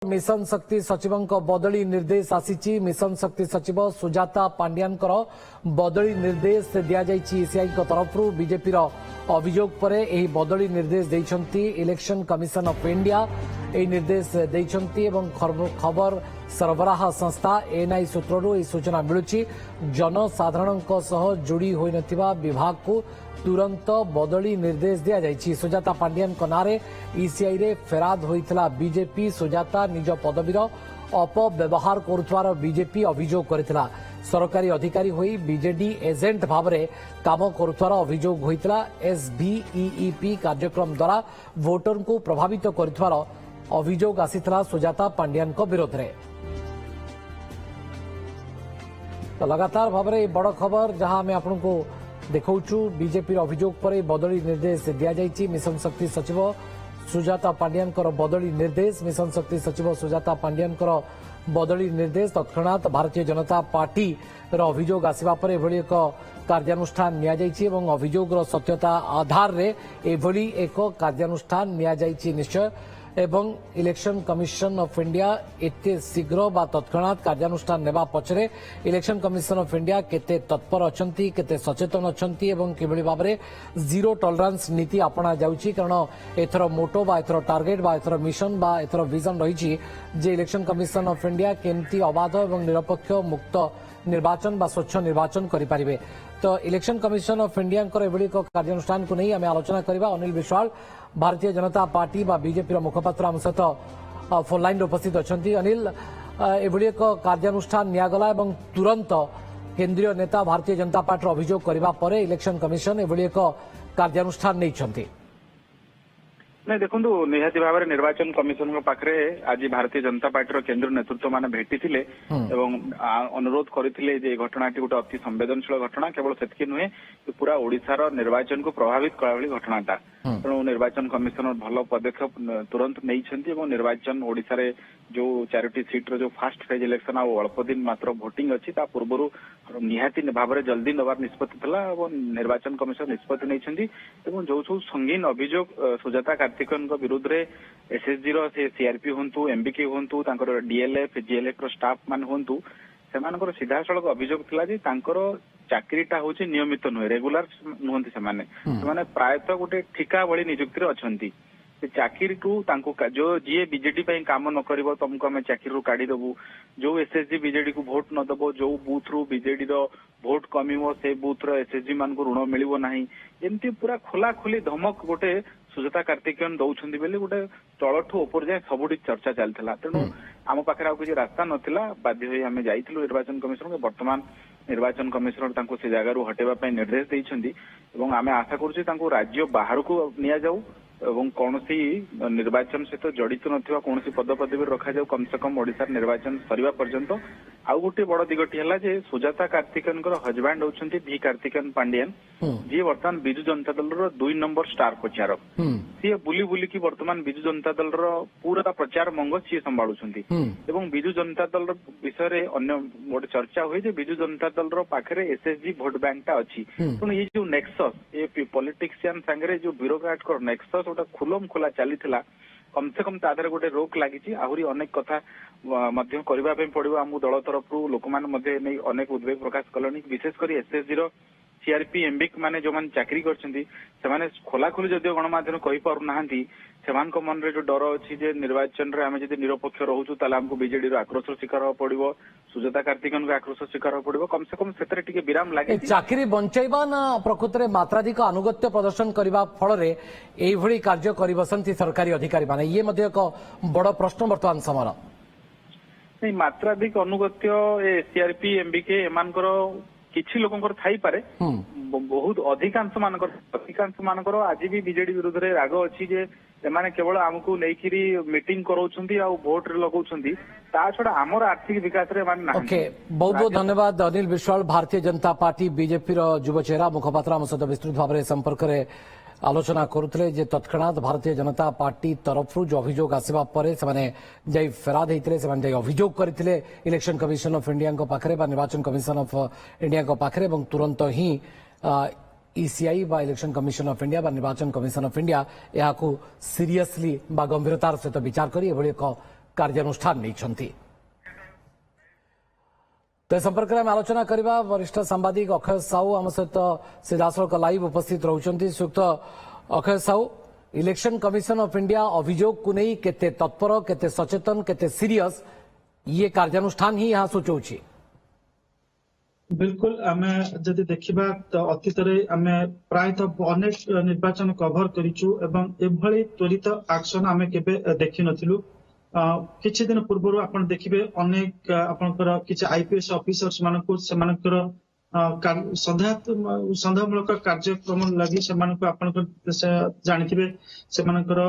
Mission शक्ति सचिवों बदली निर्देश आसी मिशन शक्ति सचिव सुजाता पांड्यान बदली निर्देश दिजाई तरफ बीजेपी अभियोग पर बदली निर्देश देइछंती इलेक्शन कमिशन ऑफ इंडिया यह निर्देश देइछंती एवं खबर सरबराह संस्था एनआई सूत्रु सूचना मिलुची जनसाधारण जोड़ी होई नथिबा विभाग को तुरंत बदली निर्देश दिजाई सुजाता पांड्यान नारे ईसीआई रे फेराद होइतला बीजेपी सुजाता निज पदवीर अपव्यवहार करुथवार बीजेपी अभियोग करथिला सरकारी अधिकारी होई बीजेडी एजेंट भावरे काम करुथवार अभियोग होइतला एसबीईईपी कार्यक्रम द्वारा वोटर को प्रभावित करुथवार अभियोग आसीतला सुजाता पांड्यान विरोध रे। तो लगातार भाव में बड़ खबर जहां आम आपको देखु बीजेपी अभियोग पर बदली निर्देश दिजाई मिशन शक्ति सचिव सुजाता पांड्यान बदली निर्देश मिशन शक्ति सचिव सुजाता पांड्यान बदली निर्देश तत्क्षणात भारतीय जनता पार्टी अभियोग आसवा पर एभली एक कार्यानुष्ठान नियाଯାଇଛି एवं अभियोगर सत्यता आधार रे एभली एक कार्यानुष्ठान नियाଯାଇଛି निश्चय एवं इलेक्शन कमिशन ऑफ इंडिया एते शीघ्र बा तत्क्षणात कार्यानुष्ठान नेबा पछरे इलेक्शन कमिशन ऑफ इंडिया केते तत्पर अछंती केते सचेतन अछंती एवं किभली भाबरे जीरो टॉलरेंस नीति अपना जाउची कारण एथरो मोटो बा एथरो टार्गेट बा एथरो मिशन बा एथरो विजन रहिची जे इलेक्शन कमिशन ऑफ इंडिया केमती अबाध एवं निरपेक्ष मुक्त निर्वाचन बा स्वच्छ निर्वाचन करि पारिबे। तो इलेक्शन कमिशन ऑफ इंडिया एभली एक कार्यानुष्ठान को नहीं आम आलोचना करबा। अनिल विश्वाल भारतीय जनता पार्टी बा बीजेपी मुखपात्र आम सहित फोन लाइन उपस्थित अछंती। अनिल एभली एक कार्यानुष्ठान नियागला एवं तुरंत केंद्रीय नेता भारतीय जनता पार्टी अभियोग करबा परे इलेक्शन कमिशन एभली एक कार्यानुष्ठान नैछंती। नहीं देखो निहाती भाव में निर्वाचन कमिशन पाखे आज भारतीय जनता पार्टी केंद्र नेतृत्व मान भेटी अनुरोध करते घटनाटी गोटे अति संवेदनशील घटना केवल से नुहे पूरा ओडिशार निर्वाचन को प्रभावित कला भली घटनाटा तेणु निर्वाचन कमिशनर भल पदक्षेप तुरंत नहीं निर्वाचन ओडिशा रे जो 4टी सीट्र जो फास्ट फेज इलेक्शन आ अल्प दिन मात्र भोटिंग अच्छी पूर्व निहाती भाव में जल्दी नबार निष्पत्ति था निर्वाचन कमिशन निष्पत्ति नहीं जो सब संगीन अभियोग सुजाता कार्तिकन विरुद्ध रे एसएसजी रो सीआरपी हूँ एमबीके हूँ डीएलएफ जीएलएफ स्टाफ मान हूँ से सीधा सड़क अभियोग था चाकरीटा हूँ नियमित नुहे रेगुलर नुहति से प्रायतः गोटे ठिका भली नियुक्ति अच्छी चाकरी को जो जी बीजेडी काम न कर तुमको आम चाकरी काढ़ीदेवु जो एसएसजी बीजेडी को भोट न दब जो बूथ रु बीजेडी भोट कमिव से बूथ एसएसजी मान को ऋण मिल ना एमती पूरा खोला खोली धमक गोटे सुजाता कार्तिकेयन दौरान बोली गोटे तलठू ऊपर जाए सबुठ चर्चा चलता तेणु आम पाखे आ किसी रास्ता नाला बाध्य आम जाइलु निर्वाचन कमिशन बर्तमान निर्वाचन कमिशनर से जगार हटेवा निर्देश देइछंती एवं आम आशा करूँ राज्य बाहर को निया जाऊ एवं कौन निर्वाचन सहित जड़ित नथिबा कौन पदपदवी रखा जाऊ कम से कम ओडिशा निर्वाचन सरिबा पर्यंत। आउ गोटे बड़ दिगटी है जे सुजाता कार्तिकेयन हजबैंड होउछंती भी कार्तिकेयन पांड्यान जी वर्तमान बिजु जनता दल 2 नंबर स्टार प्रचारक सी बुली बुली की वर्तमान बिजु जनता दल पूरा प्रचार मंग सी संभाळुछंती एवं बिजु जनता दल विषय रे अन्य गोटे चर्चा हुए जे बिजु जनता दल पाखरे एसएसजी भोट बैंकटा अछि पण ये जो नेक्सस ए पॉलिटिशियन संगे जो ब्यूरोक्रेट को नेक्सस गोटे खुलम खोला चली कम से कम तादर गोटे रोक लगी आहरी अनेक कथा करने पड़ो आम दल तरफ लोक मैंने अनेक उद्वेग प्रकाश कले विशेषकर एसएसजी सीआरपी एमबिक माने जो चाकरी कर खोलाखोली जदिव गणमाध्यम कहीपना से मन रे जो डर अच्छी निर्वाचन रे आम जब निरपेक्ष रोचु आमको बीजेडी आक्रोश शिकार हो पड़ो सुजाता कार्तिकेयन को आक्रोश शिकार हो पड़ो कम से कम से विराम लगे चाकरी बंचाइबा ना प्रकृत में मात्राधिक अनुगत्य प्रदर्शन करने फल यही कार्य कर बसंती सरकारी अधिकारी माने ये एक बड़ प्रश्न बर्तमान समय नहीं मात्राधिक अनुगत्य सीआरपी एमबीके एमानकर किछि लोकंकर थाई पारे बहुत अधिकांश मानकर आज भी बीजेडी विरुद्ध रे राग अच्छी जे एमाने केवल आमको लेकिरी मीटिंग कराउछंती आ वोट रे लगाउछंती ता छडा हमर आर्थिक विकास रे मान नाही। ओके बहुत बहुत धन्यवाद अनिल विश्वाल भारतीय जनता पार्टी बीजेपी रो युव चेहरा मुखपात्र आम सहित विस्तृत भाव में संपर्क रे आलोचना करुले जे तत्क्षणात भारतीय जनता पार्टी तरफ जो अभियोग आसवा पर से फेराद होते से अभियोग करते इलेक्शन कमिशन ऑफ इंडिया पाखे निर्वाचन कमिशन ऑफ इंडिया पाखे तुरंत ही ईसीआई बा इलेक्शन कमिशन ऑफ इंडिया बा निर्वाचन कमिशन ऑफ इंडिया या सीरियसली बा गंभीरतार सहित विचार कर कार्यानुष्ठान नहीं। तो संपर्क में आलोचना करवा वरिष्ठ सांबादिक अक्षय साहू आम सहित सीधासख लाइव उपस्थित रहउछंती। सुक्त Akshay Sahu, election commission of India अभियोग को नहीं केते तत्पर, केते सचेतन, केते सीरियस ये कार्यानुष्ठान ही यहाँ सूचौछि। बिल्कुल आम जदि देखा तो अतीत आम प्रायतः अनेक निर्वाचन कभर करिचु एवं एभली त्वरित एक्शन आम केबे देखि नथिलु। किछि दिन पूर्व आपण देखिबे अनेक आपनकर किछि आईपीएस ऑफिसर्स मानको सेमानकर संध्यामूलक कार्यक्रम लगी सेमानको आपनकर जानिथिबे सेमानकर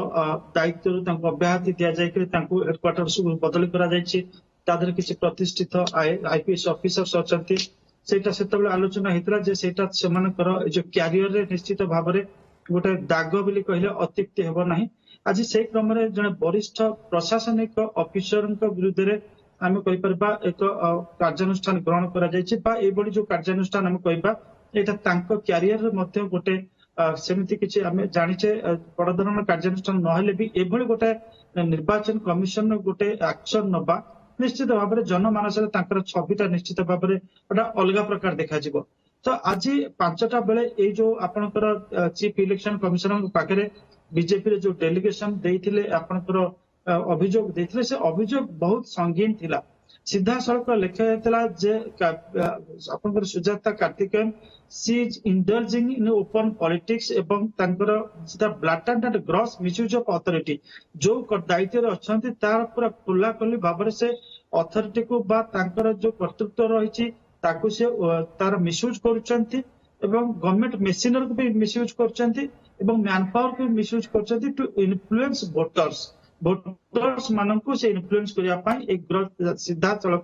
दायित्व तांको अब्याहति दिया जाय कि तांको हेडक्वार्टर्स बदली करा जायछि। तादर किछि प्रतिष्ठित आईपीएस ऑफिसर्स अछंती सेटा सेतबेले आलोचना हेतला जे सेटा सेमानकर जो कैरियर रे निश्चित भाबरे गोटे दाग बोली कहले अत्युक्ति हेबो नाही। आज से क्रम में जड़े वरिष्ठ प्रशासनिक ऑफिसर विरुद्ध आम कहीपर एक कार्यानुष्ठान ग्रहण कर जो कार्यानुष्ठान आम कह क्यारियर गोटे सेमती किसी आम जाचे बड़ धरण कार्यानुष्ठान नहेले भी एभली गोटे निर्वाचन कमिशन गोटे एक्शन नबा निश्चित भाव में जनमानस छविटा निश्चित भाव में अलग प्रकार देखा। तो आज 5टा बेले ये जो आपनकर चीफ इलेक्शन कमिशनर पाखे बीजेपी जो डेलीगेशन देइथिले आपनकर अभियोग देइथिले से अभियोग बहुत संगीन थिला। सीधा सड़क लेखा जायतिला जे आपनकर Sujata Karthikeyan she is indulging in open politics एवं तांकर सीधा blatant and gross misuse of authority जो दायित्व अछंती तार पूरा खुला खुली भाव से अथॉरिटी को बा तांकर जो कर्तृत्व रही ताकू से तार मिसयूज करुचंती एवं गवर्नमेंट मेसिनरी को भी मिसयूज करचंती एवं मैन पावर को मिसयूज करचंती टू इन्फ्लुएंस वोटर्स माननकु से इन्फ्लुएंस करिया पाई एक सीधा सड़क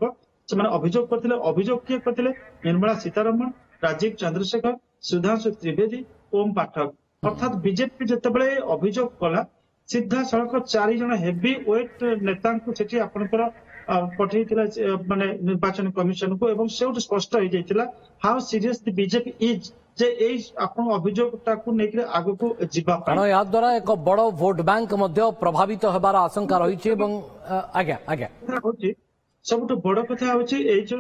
से अभियोग करथिले। अभियोग किए करथिले? निर्मला सीतारमण, राजीव चंद्रशेखर, सुधांशु त्रिवेदी, ओम पाठक। अर्थात बीजेपी जेतेबेले अभियोग कला सीधा सड़क 4 जन हेवी वेट नेता को सेठी आपनकर पठे माने निर्वाचन कमिशन को एवं से स्पष्ट हो जाइतिला how serious the BJP is जे एई आपन अभियोगटा को नेकरे आगो को जिबा कारण या द्वारा एक बड़ वोट बैंक मध्य प्रभावित होबार आशंका रही छे। एवं आज्ञा आज्ञा होची सबटु बड़ कथा होची ए जो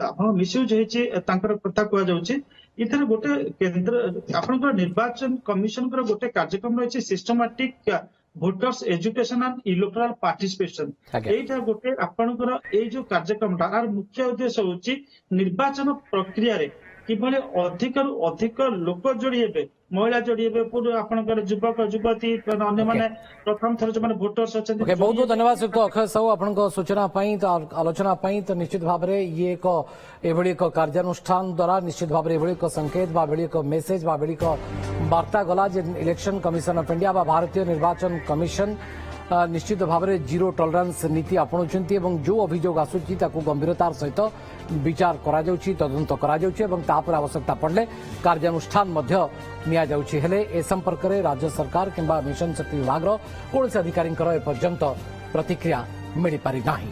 आपन मिसयूज हेची तांकर कथा कोआ जाउची इथर गोटे केंद्र आपनकर निर्वाचन कमिशन कर गोटे कार्यक्रम रही systematic voters education and electoral participation एटा गोटे आपनकर ए जो कार्यक्रम तार मुख्य उद्देश्य होची निर्वाचन प्रक्रिया रे किभली अधिक लोक जोड़ी हेबे, महिला जोड़ी हेबे, पूरा आपनकर युवक युवती अन्य माने प्रथम थर जो माने वोटर्स अछन। बहुत बहुत धन्यवाद सुक्त अक्षय साहू आपनको सूचना पई तो आलोचना पई। तो निश्चित भाव में ये एक एभली एक कार्यानुष्ठान द्वारा निश्चित भाव में एभली एक संकेत बा एभली एक मेसेज बा एभली एक वार्ता गला जे इलेक्शन कमिशन ऑफ इंडिया बा भारतीय निर्वाचन कमिशन निश्चित भाव में जीरो टॉलरेंस नीति आपणुंट एवं जो अभियोग आसूची ताकू गंभीरतार सहित विचार करा जाउची, तदंत करा जाउची एवं तापर आवश्यकता पड़ले कार्यानुष्ठान मध्य निया जाउची। हेले ए संपर्क में राज्य सरकार किंबा मिशन शक्ति विभाग कौन अधिकारी एपर्यंत प्रतिक्रिया मिल पारि नाही।